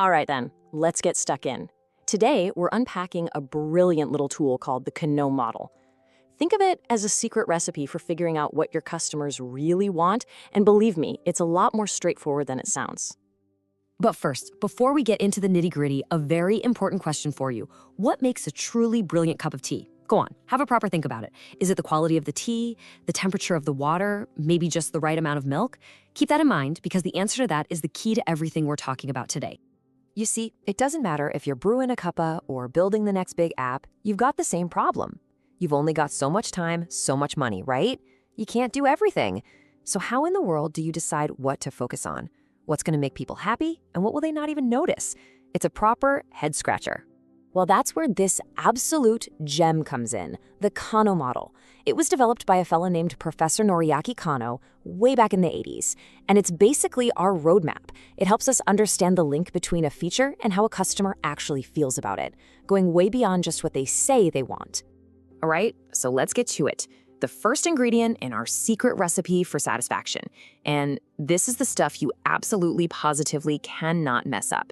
All right then, let's get stuck in. Today, we're unpacking a brilliant little tool called the Kano model. Think of it as a secret recipe for figuring out what your customers really want, and believe me, it's a lot more straightforward than it sounds. But first, before we get into the nitty-gritty, a very important question for you. What makes a truly brilliant cup of tea? Go on, have a proper think about it. Is it the quality of the tea, the temperature of the water, maybe just the right amount of milk? Keep that in mind because the answer to that is the key to everything we're talking about today. You see, it doesn't matter if you're brewing a cuppa or building the next big app, you've got the same problem. You've only got so much time, so much money, right? You can't do everything. So how in the world do you decide what to focus on? What's going to make people happy, and what will they not even notice? It's a proper head scratcher. Well, that's where this absolute gem comes in, the Kano model. It was developed by a fellow named Professor Noriaki Kano way back in the 80s, and it's basically our roadmap. It helps us understand the link between a feature and how a customer actually feels about it, going way beyond just what they say they want. All right, so let's get to it. The first ingredient in our secret recipe for satisfaction. And this is the stuff you absolutely positively cannot mess up.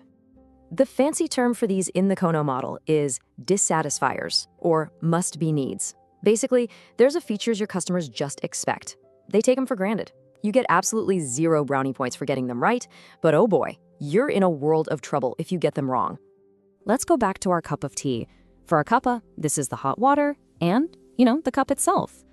The fancy term for these in the Kano model is dissatisfiers, or must-be needs. Basically, there's a features your customers just expect. They take them for granted. You get absolutely 0 brownie points for getting them right, but oh boy, you're in a world of trouble if you get them wrong. Let's go back to our cup of tea. For our cuppa, this is the hot water and, the cup itself.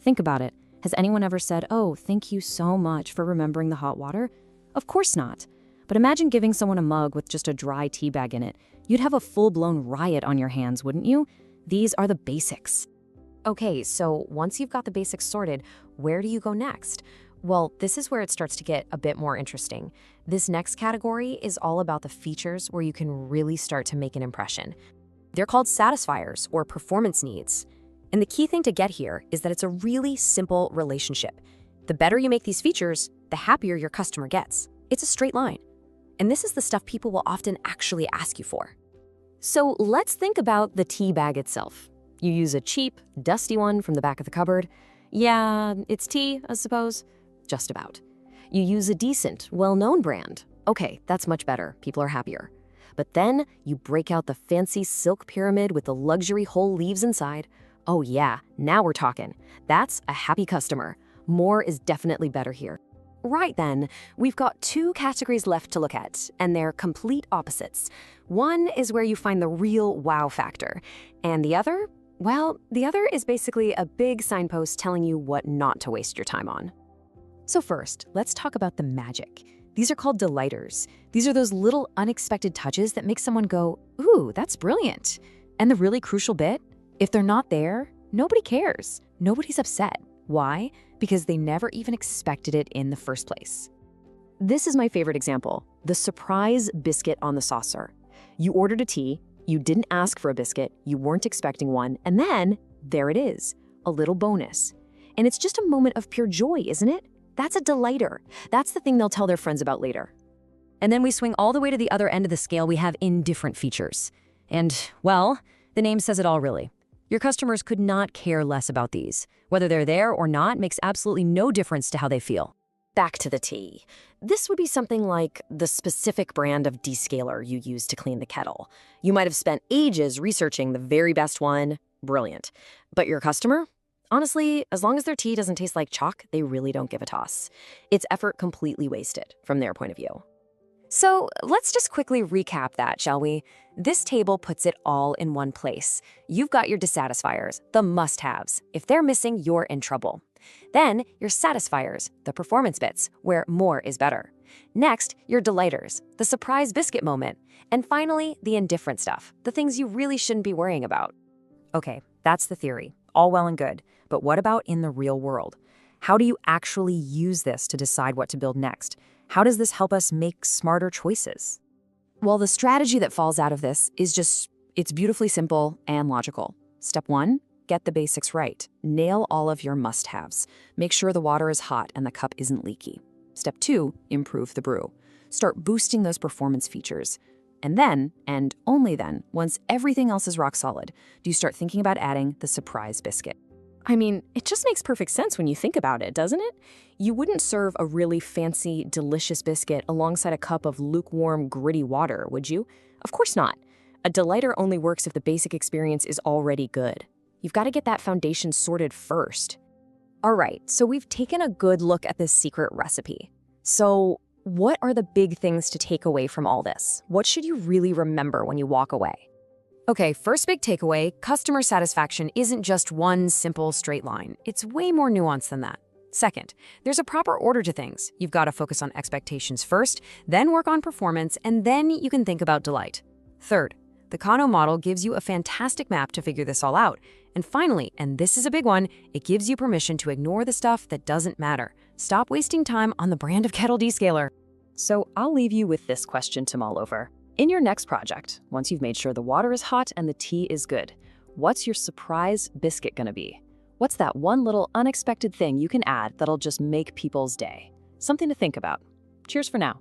Think about it. Has anyone ever said, "Oh, thank you so much for remembering the hot water"? Of course not. But imagine giving someone a mug with just a dry tea bag in it. You'd have a full-blown riot on your hands, wouldn't you? These are the basics. Okay, so once you've got the basics sorted, where do you go next? Well, this is where it starts to get a bit more interesting. This next category is all about the features where you can really start to make an impression. They're called satisfiers or performance needs. And the key thing to get here is that it's a really simple relationship. The better you make these features, the happier your customer gets. It's a straight line. And this is the stuff people will often actually ask you for. So let's think about the tea bag itself. You use a cheap, dusty one from the back of the cupboard. Yeah, it's tea, I suppose. Just about. You use a decent, well-known brand. Okay, that's much better. People are happier. But then you break out the fancy silk pyramid with the luxury whole leaves inside. Oh yeah, now we're talking. That's a happy customer. More is definitely better here. Right then, we've got 2 categories left to look at, and they're complete opposites. One is where you find the real wow factor, and the other, well, the other is basically a big signpost telling you what not to waste your time on. So first, let's talk about the magic. These are called delighters. These are those little unexpected touches that make someone go, "Ooh, that's brilliant." And the really crucial bit, if they're not there, nobody cares. Nobody's upset. Why? Because they never even expected it in the first place. This is my favorite example, the surprise biscuit on the saucer. You ordered a tea, you didn't ask for a biscuit, you weren't expecting one, and then there it is, a little bonus. And it's just a moment of pure joy, isn't it? That's a delighter. That's the thing they'll tell their friends about later. And then we swing all the way to the other end of the scale. We have indifferent features. And, well, the name says it all really. Your customers could not care less about these. Whether they're there or not makes absolutely no difference to how they feel. Back to the tea. This would be something like the specific brand of descaler you use to clean the kettle. You might have spent ages researching the very best one. Brilliant. But your customer? Honestly, as long as their tea doesn't taste like chalk, they really don't give a toss. It's effort completely wasted from their point of view. So let's just quickly recap that, shall we? This table puts it all in one place. You've got your dissatisfiers, the must-haves. If they're missing, you're in trouble. Then your satisfiers, the performance bits, where more is better. Next, your delighters, the surprise biscuit moment. And finally, the indifferent stuff, the things you really shouldn't be worrying about. Okay, that's the theory. All well and good. But what about in the real world? How do you actually use this to decide what to build next? How does this help us make smarter choices? Well, the strategy that falls out of this is it's beautifully simple and logical. Step 1, get the basics right. Nail all of your must-haves. Make sure the water is hot and the cup isn't leaky. Step 2, improve the brew. Start boosting those performance features. And then, and only then, once everything else is rock solid, do you start thinking about adding the surprise biscuit. I mean, it just makes perfect sense when you think about it, doesn't it? You wouldn't serve a really fancy, delicious biscuit alongside a cup of lukewarm, gritty water, would you? Of course not. A delighter only works if the basic experience is already good. You've got to get that foundation sorted first. All right, so we've taken a good look at this secret recipe. So, what are the big things to take away from all this? What should you really remember when you walk away? Okay, first big takeaway, customer satisfaction isn't just one simple straight line. It's way more nuanced than that. Second, there's a proper order to things. You've got to focus on expectations first, then work on performance, and then you can think about delight. Third, the Kano model gives you a fantastic map to figure this all out. And finally, and this is a big one, it gives you permission to ignore the stuff that doesn't matter. Stop wasting time on the brand of kettle descaler. So I'll leave you with this question to mull over. In your next project, once you've made sure the water is hot and the tea is good, what's your surprise biscuit gonna be? What's that one little unexpected thing you can add that'll just make people's day? Something to think about. Cheers for now.